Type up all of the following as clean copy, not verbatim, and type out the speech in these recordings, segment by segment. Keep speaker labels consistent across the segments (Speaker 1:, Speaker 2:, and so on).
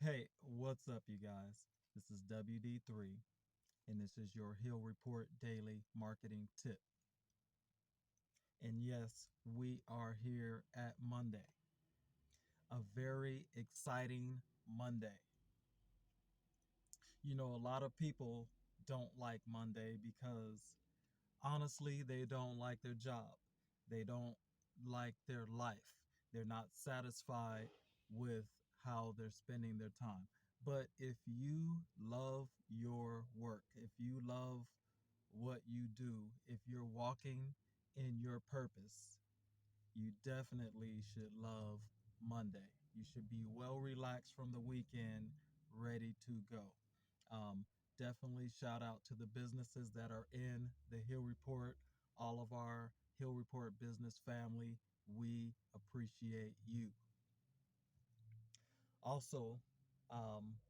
Speaker 1: Hey, what's up, you guys? This is WD3, and this is your Hill Report Daily Marketing Tip. And yes, we are here at Monday, a very exciting Monday. A lot of people don't like Monday because honestly, they don't like their job, they don't like their life, they're not satisfied with how they're spending their time. But if you love your work, if you love what you do, if you're walking in your purpose, you definitely should love Monday. You should be well relaxed from the weekend, ready to go. Um, Definitely shout out to the businesses that are in the Hill Report, all of our Hill Report business family. We appreciate you. Also, um,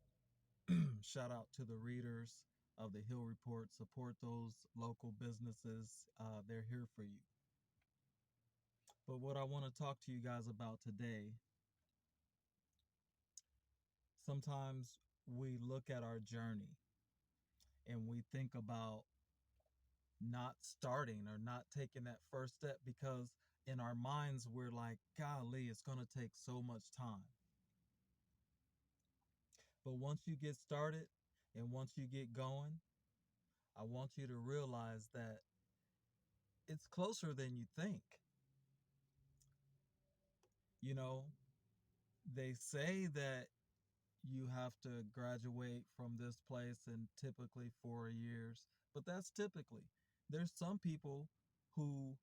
Speaker 1: shout out to the readers of the Hill Report. Support those local businesses. They're here for you. But what I want to talk to you guys about today, sometimes we look at our journey and we think about not starting or not taking that first step because in our minds we're like, golly, it's going to take so much time. But once you get started and once you get going, I want you to realize that it's closer than you think. You know, they say that you have to graduate from this place in typically 4 years, but that's typically. There's some people who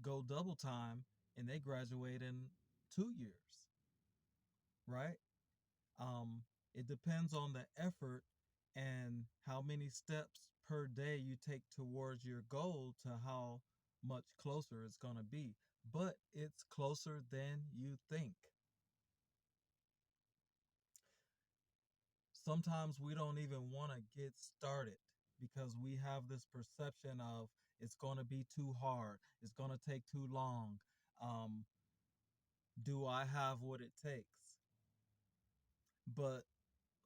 Speaker 1: go double time and they graduate in 2 years, right? Um, it depends on the effort and how many steps per day you take towards your goal to how much closer it's going to be. But it's closer than you think. Sometimes we don't even want to get started because we have this perception of it's going to be too hard, it's going to take too long. Um, do I have what it takes? But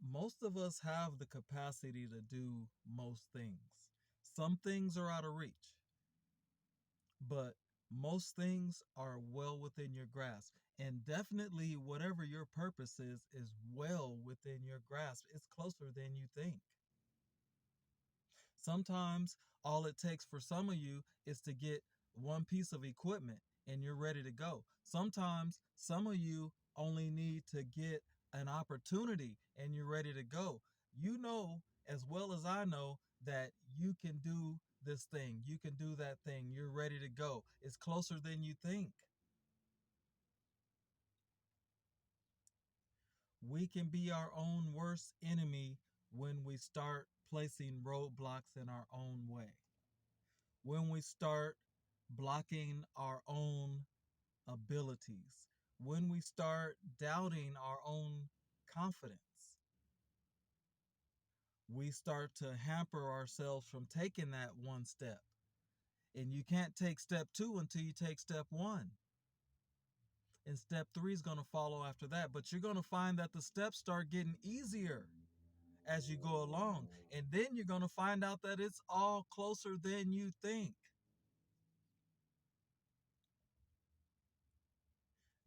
Speaker 1: most of us have the capacity to do most things. Some things are out of reach, but most things are well within your grasp. And definitely, whatever your purpose is well within your grasp. It's closer than you think. Sometimes all it takes for some of you is to get one piece of equipment and you're ready to go. Sometimes some of you only need to get an opportunity and you're ready to go. You know as well as I know that you can do this thing, you can do that thing, you're ready to go. It's closer than you think. We can be our own worst enemy when we start placing roadblocks in our own way, when we start blocking our own abilities, when we start doubting our own confidence, we start to hamper ourselves from taking that one step. And you can't take step two until you take step one. And step three is going to follow after that. But you're going to find that the steps start getting easier as you go along. And then you're going to find out that it's all closer than you think.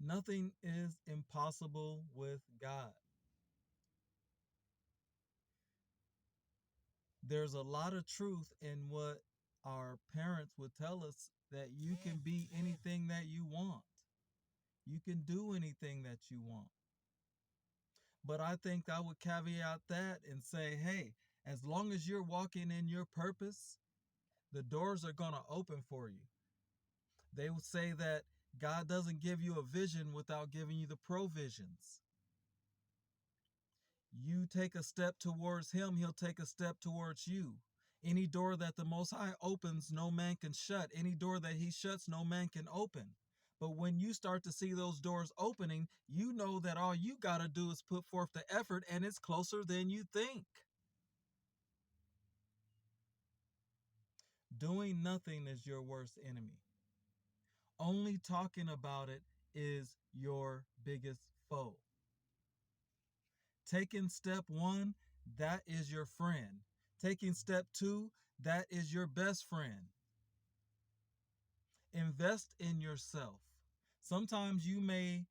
Speaker 1: Nothing is impossible with God. There's a lot of truth in what our parents would tell us, that you can be anything that you want. You can do anything that you want. But I think I would caveat that and say, hey, as long as you're walking in your purpose, the doors are going to open for you. They would say that God doesn't give you a vision without giving you the provisions. You take a step towards him, he'll take a step towards you. Any door that the Most High opens, no man can shut. Any door that he shuts, no man can open. But when you start to see those doors opening, you know that all you got to do is put forth the effort and it's closer than you think. Doing nothing is your worst enemy. Only talking about it is your biggest foe. Taking step one, that is your friend. Taking step two, that is your best friend. Invest in yourself. Sometimes you may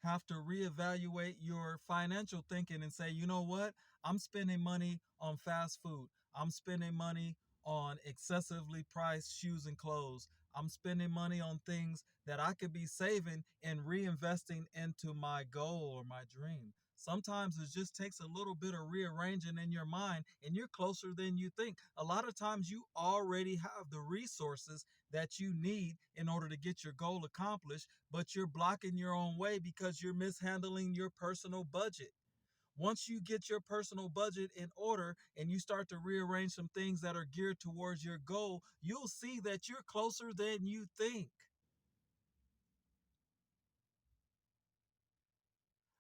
Speaker 1: have to reevaluate your financial thinking and say, you know what? I'm spending money on fast food. I'm spending money on excessively priced shoes and clothes. I'm spending money on things that I could be saving and reinvesting into my goal or my dream. Sometimes it just takes a little bit of rearranging in your mind, and you're closer than you think. A lot of times you already have the resources that you need in order to get your goal accomplished, but you're blocking your own way because you're mishandling your personal budget. Once you get your personal budget in order and you start to rearrange some things that are geared towards your goal, you'll see that you're closer than you think.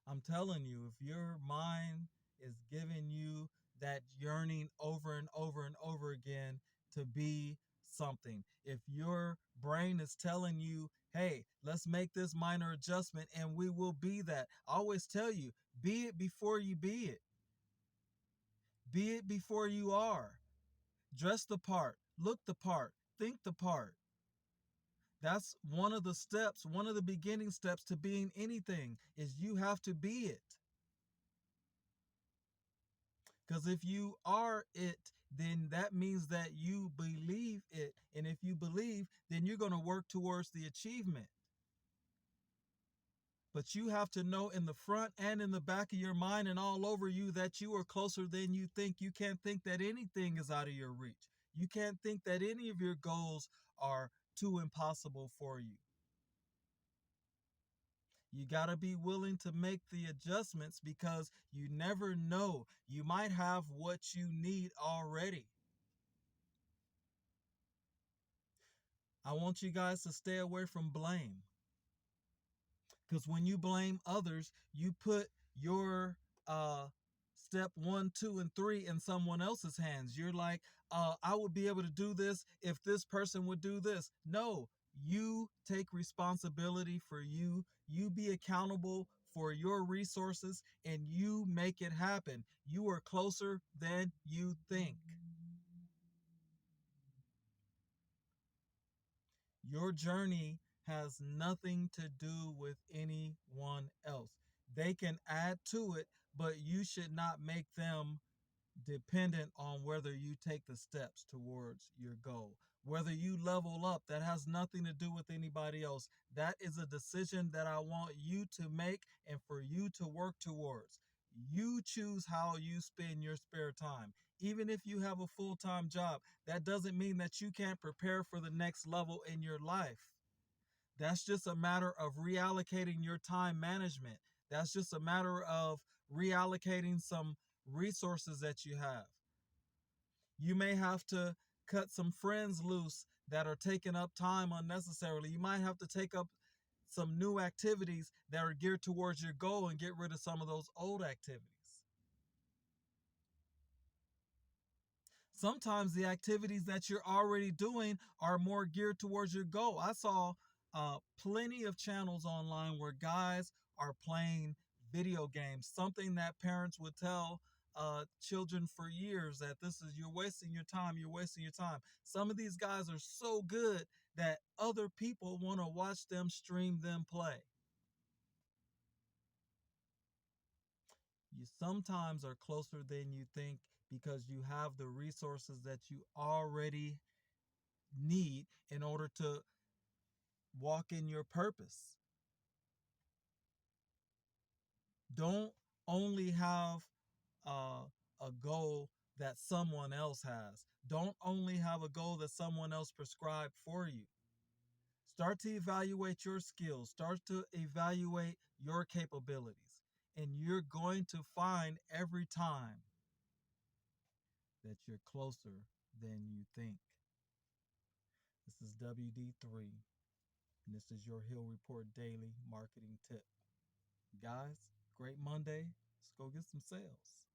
Speaker 1: I'm telling you, if your mind is giving you that yearning over and over and over again to be something, if your brain is telling you, hey, let's make this minor adjustment and we will be that. I always tell you, be it before you be it. Be it before you are. Dress the part, look the part, think the part. That's one of the steps, one of the beginning steps to being anything is you have to be it. Because if you are it, then that means that you believe it. And if you believe, then you're going to work towards the achievement. But you have to know in the front and in the back of your mind and all over you that you are closer than you think. You can't think that anything is out of your reach. You can't think that any of your goals are too impossible for you. You got to be willing to make the adjustments because you never know. You might have what you need already. I want you guys to stay away from blame. Because when you blame others, you put your step one, two, and three in someone else's hands. You're like, I would be able to do this if this person would do this. No, you take responsibility for you. You be accountable for your resources and you make it happen. You are closer than you think. Your journey has nothing to do with anyone else. They can add to it, but you should not make them dependent on whether you take the steps towards your goal. Whether you level up, that has nothing to do with anybody else. That is a decision that I want you to make and for you to work towards. You choose how you spend your spare time. Even if you have a full-time job, that doesn't mean that you can't prepare for the next level in your life. That's just a matter of reallocating your time management. That's just a matter of reallocating some resources that you have. You may have to cut some friends loose that are taking up time unnecessarily. You might have to take up some new activities that are geared towards your goal and get rid of some of those old activities. Sometimes the activities that you're already doing are more geared towards your goal. I saw plenty of channels online where guys are playing video games, something that parents would tell children for years that this is you're wasting your time, you're wasting your time. Some of these guys are so good that other people want to watch them stream them play. You sometimes are closer than you think because you have the resources that you already need in order to walk in your purpose. Don't only have uh, a goal that someone else has. Don't only have a goal that someone else prescribed for you. Start to evaluate your skills. Start to evaluate your capabilities. And you're going to find every time that you're closer than you think. This is WD3, and this is your Hill Report Daily Marketing Tip. Guys, great Monday. Let's go get some sales.